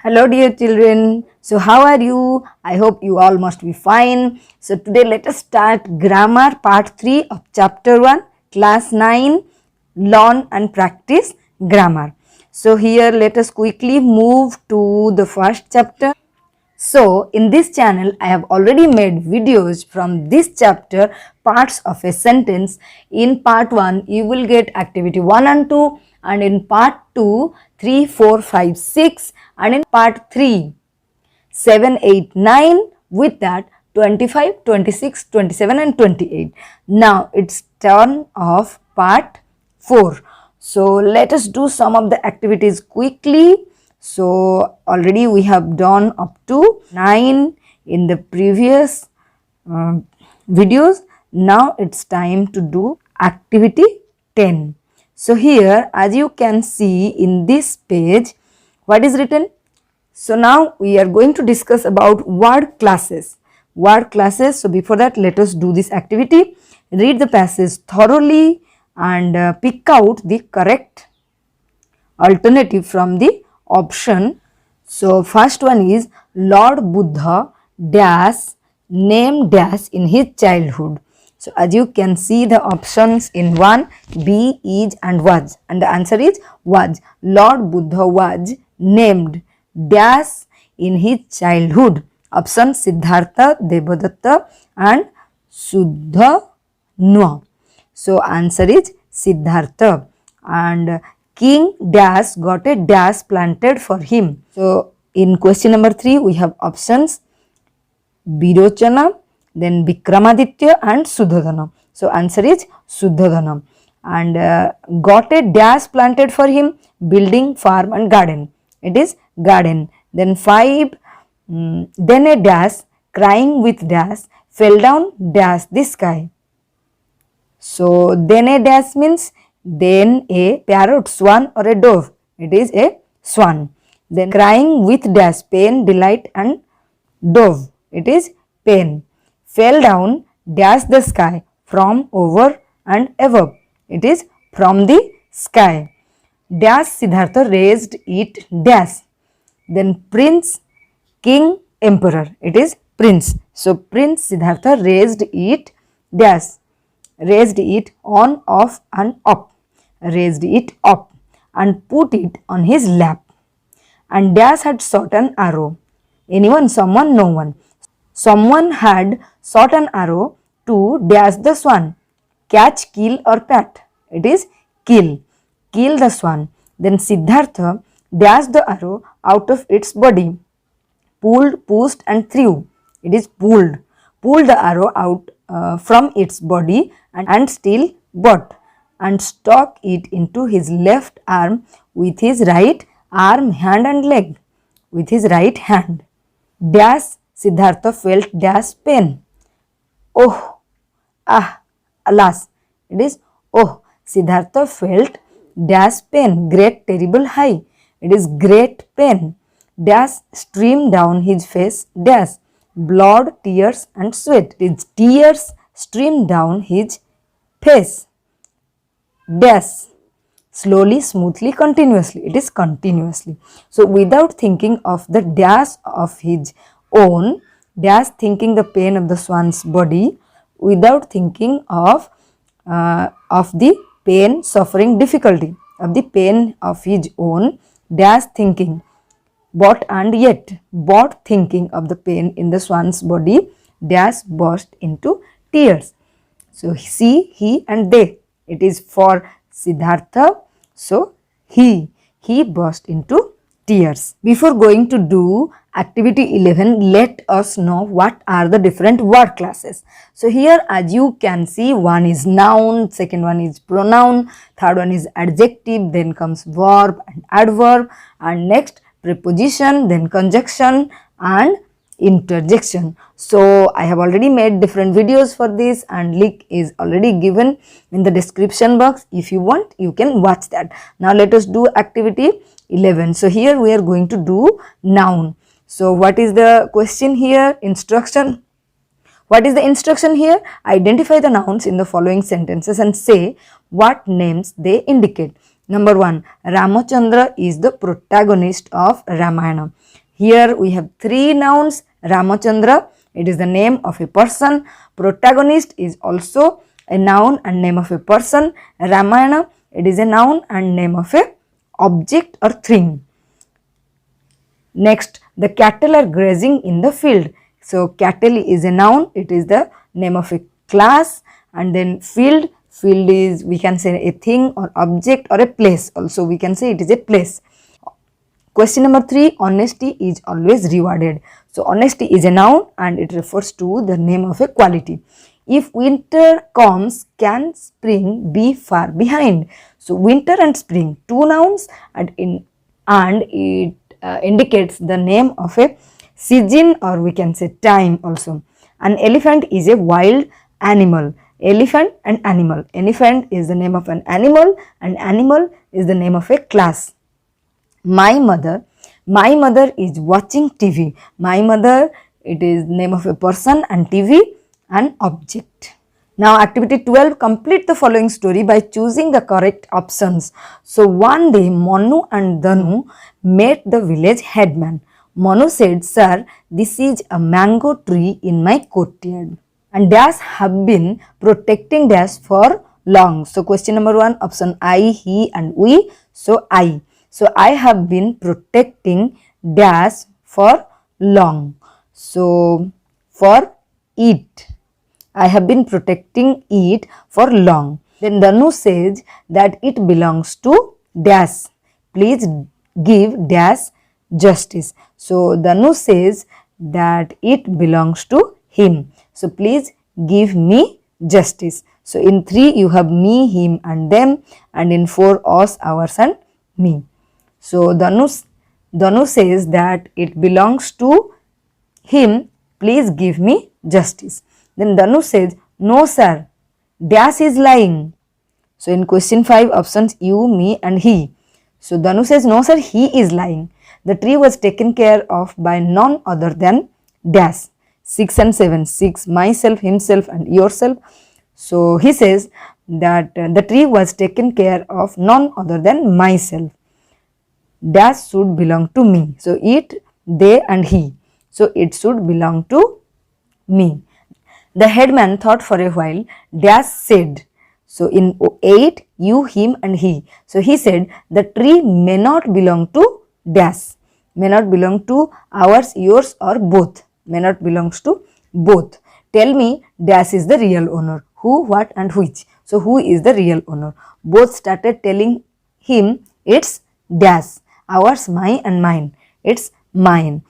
Hello dear children. So how are you? I hope you all must be fine. So today let us start grammar part 3 of chapter 1 class 9 learn and practice grammar. So here let us quickly move to the first chapter. So in this channel I have already made videos from this chapter parts of a sentence. In part 1 you will get activity 1 and 2, and in part 2 3, 4, 5, 6, and in part 3 7, 8, 9, with that 25, 26, 27 and 28. Now it's turn of part 4. So let us do some of the activities quickly. So already we have done up to 9 in the previous videos. Now it's time to do activity 10. So here as you can see in this page, what is written? So now we are going to discuss about word classes. Word classes. So before that let us do this activity. Read the passage thoroughly and pick out the correct alternative from the option. So first one is Lord Buddha dash named dash in his childhood. So as you can see the options in one, be, is and was, and the answer is was. Lord Buddha was named dash in his childhood. Option Siddhartha, Devadatta and Suddhanva. So answer is Siddhartha. And King dash got a dash planted for him. So in question number 3 we have options Birochana, then Vikramaditya and Suddhodana. So answer is Suddhodana. And got a dash planted for him, building, farm and garden. It is garden. Then 5, then a dash, crying with dash, fell down dash the sky. So then a dash means then a parrot, swan or a dove. It is a swan. Then crying with dash, pain, delight and dove. It is pain. Fell down dash the sky, from, over and above. It is from the sky. Dash Siddhartha raised it dash. Then prince, king, emperor. It is prince. So Prince Siddhartha raised it dash. Raised it on, off and up. Raised it up and put it on his lap. And dash had shot an arrow. Anyone, someone, no one. Someone had shot an arrow to dash the swan. Catch, kill or pat. It is kill. Kill the swan. Then Siddhartha dashed the arrow out of its body. Pulled, pushed and threw. It is pulled. Pulled the arrow out from its body and still bought and stuck it into his left arm with his right arm, hand and leg. With his right hand. Dash Siddhartha felt dash pain. Oh, ah, alas. It is oh. Siddhartha felt dash pain, great terrible high. It is great pain. Dash streamed down his face, dash blood, tears and sweat. It is tears streamed down his face. Dash slowly, smoothly, continuously. It is continuously. So without thinking of the dash of his own, dash thinking the pain of the swan's body, without thinking of the pain, suffering, difficulty of the pain of his own, dash thinking, but and yet, but thinking of the pain in the swan's body, dash burst into tears. So she, he and they. It is for Siddhartha. So he burst into tears. Before going to do activity 11, let us know what are the different word classes. So here as you can see, one is noun, second one is pronoun, third one is adjective, then comes verb and adverb, and next preposition, then conjunction and interjection. So I have already made different videos for this and link is already given in the description box. If you want, you can watch that. Now let us do activity 11. So here we are going to do noun. So what is the question here? Instruction. What is the instruction here? Identify the nouns in the following sentences and say what names they indicate. Number 1, Ramachandra is the protagonist of Ramayana. Here we have three nouns. Ramachandra, it is the name of a person. Protagonist is also a noun and name of a person. Ramayana, it is a noun and name of a object or thing. Next, the cattle are grazing in the field. So cattle is a noun, it is the name of a class, and then field is, we can say, a thing or object or a place. Also we can say it is a place. Question number 3, honesty is always rewarded. So honesty is a noun and it refers to the name of a quality. If winter comes, can spring be far behind? So winter and spring, two nouns, and it indicates the name of a season, or we can say time also. An elephant is a wild animal. Elephant and animal. Elephant is the name of an animal and animal is the name of a class. My mother is watching TV. My mother, it is name of a person and TV an object. Now activity 12, complete the following story by choosing the correct options. So one day Manu and Danu met the village headman. Manu said, "Sir, this is a mango tree in my courtyard and dash have been protecting dash for long." So question number 1, option I, he and we. So I. So I have been protecting dash for long. So for it. I have been protecting it for long. Then Danu says that it belongs to dash. Please give dash justice. So Danu says that it belongs to him. So please give me justice. So in 3 you have me, him and them, and in 4 us, ours and me. So Danu says that it belongs to him. Please give me justice. Then Danu says, "No sir, dash is lying." So in question 5, options you, me and he. So Danu says, "No sir, he is lying. The tree was taken care of by none other than dash." 6 and 7, 6, myself, himself and yourself. So he says that the tree was taken care of none other than myself. Dash should belong to me. So it, they and he. So it should belong to me. The headman thought for a while. Dash said. So in 8, you, him and he. So he said the tree may not belong to dash. May not belong to ours, yours or both. May not belongs to both. Tell me, dash is the real owner. Who, what and which. So who is the real owner? Both started telling him it's dash. Ours, mine and mine. It's mine.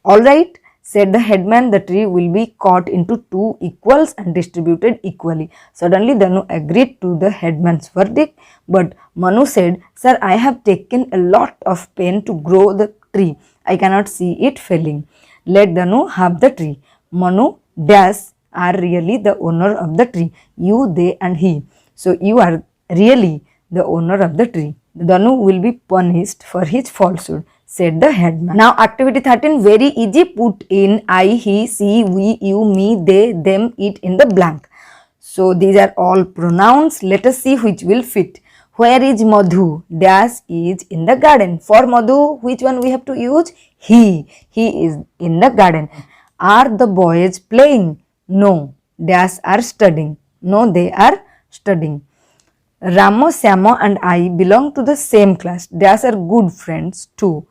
Alright, said the headman, the tree will be cut into 2 equals and distributed equally. Suddenly Danu agreed to the headman's verdict, but Manu said, "Sir, I have taken a lot of pain to grow the tree. I cannot see it failing. Let Danu have the tree." Manu dash are really the owner of the tree. You, they and he. So you are really the owner of the tree. Danu will be punished for his falsehood, said the headman. Now activity 13, very easy. Put in I, he, she, we, you, me, they, them, it in the blank. So these are all pronouns. Let us see which will fit. Where is Madhu? Dash is in the garden. For Madhu, which one we have to use? He. He is in the garden. Are the boys playing? No. Dash are studying. No, they are studying. Ramo, Syamo and I belong to the same class. Dash are good friends too.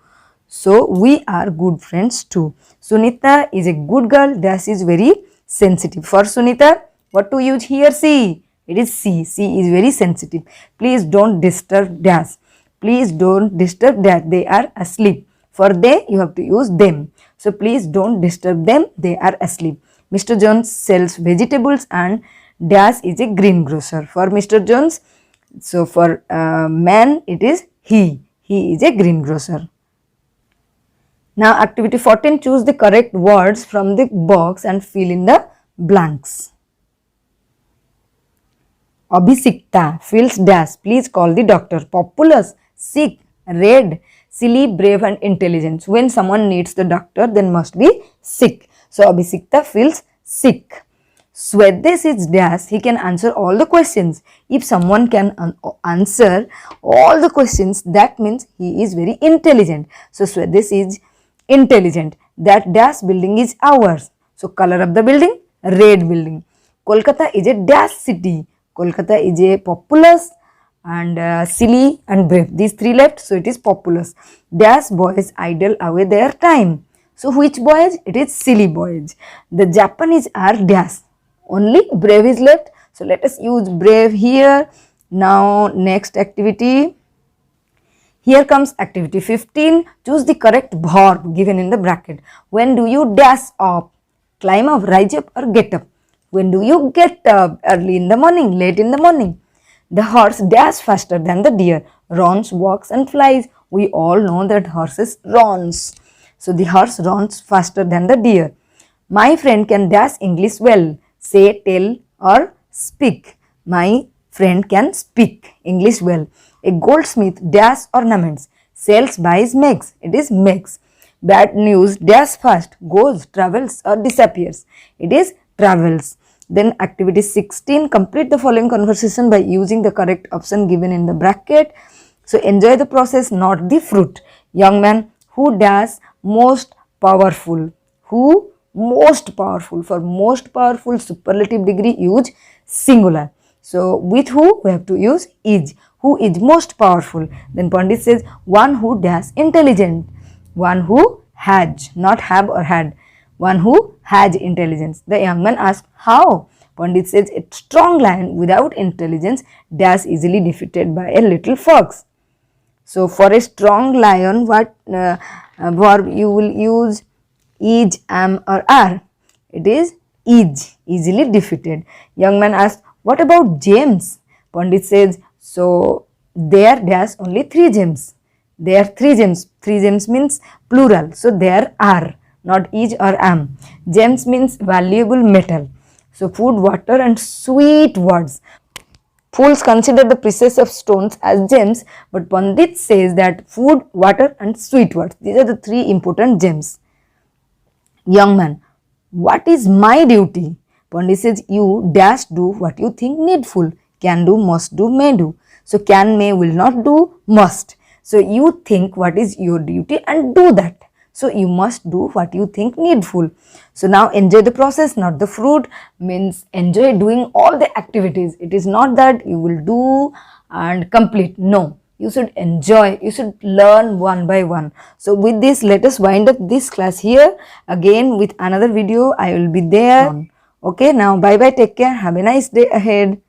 So we are good friends too. Sunita is a good girl. Dash is very sensitive. For Sunita, what to use here? C. It is C. C is very sensitive. Please don't disturb Dash. Please don't disturb Dash. They are asleep. For they, you have to use them. So please don't disturb them. They are asleep. Mr. Jones sells vegetables and Dash is a greengrocer. For Mr. Jones, so for man, it is he. He is a greengrocer. Now activity 14, choose the correct words from the box and fill in the blanks. Abhisikta feels dash. Please call the doctor. Populous, sick, red, silly, brave and intelligent. When someone needs the doctor, then must be sick. So Abhisikta feels sick. Swades is dash, he can answer all the questions. If someone can answer all the questions, that means he is very intelligent. So Swades is intelligent. That dash building is ours. So color of the building, red building. Kolkata is a dash city. Kolkata is a populous and silly and brave. These three left, so it is populous. Dash boys idle away their time. So which boys? It is silly boys. The Japanese are dash. Only brave is left. So let us use brave here. Now next activity. Here comes activity 15. Choose the correct verb given in the bracket. When do you dash up? Climb up, rise up or get up? When do you get up? Early in the morning, late in the morning. The horse dash faster than the deer. Runs, walks and flies. We all know that horses runs. So the horse runs faster than the deer. My friend can dash English well. Say, tell or speak. My friend can speak English well. A goldsmith dash ornaments. Sells, buys, makes. It is makes. Bad news dash fast. Goes, travels or disappears. It is travels. Then activity 16, complete the following conversation by using the correct option given in the bracket. So enjoy the process, not the fruit. Young man, who dash most powerful? Who most powerful? For most powerful superlative degree use singular. So with who we have to use is. Who is most powerful? Then Pandit says one who dash intelligent. One who has, not have or had. One who has intelligence. The young man asks, how? Pandit says, a strong lion without intelligence dash easily defeated by a little fox. So for a strong lion, what verb you will use? Is, am or are? It is, easily defeated. Young man asks, what about James? Pandit says, so there dash only 3 gems. There are 3 gems. 3 gems means plural. So there are, not is or am. Gems means valuable metal. So food, water and sweet words. Fools consider the precious of stones as gems, but Pandit says that food, water and sweet words, these are the 3 important gems. Young man, what is my duty? Pandit says, you dash do what you think needful. Can do, must do, may do. So can, may, will not do, must. So you think what is your duty and do that. So you must do what you think needful. So now enjoy the process, not the fruit, means enjoy doing all the activities. It is not that you will do and complete. No, you should enjoy, you should learn one by one. So with this, let us wind up this class here. Again with another video, I will be there. Okay, now bye bye, take care, have a nice day ahead.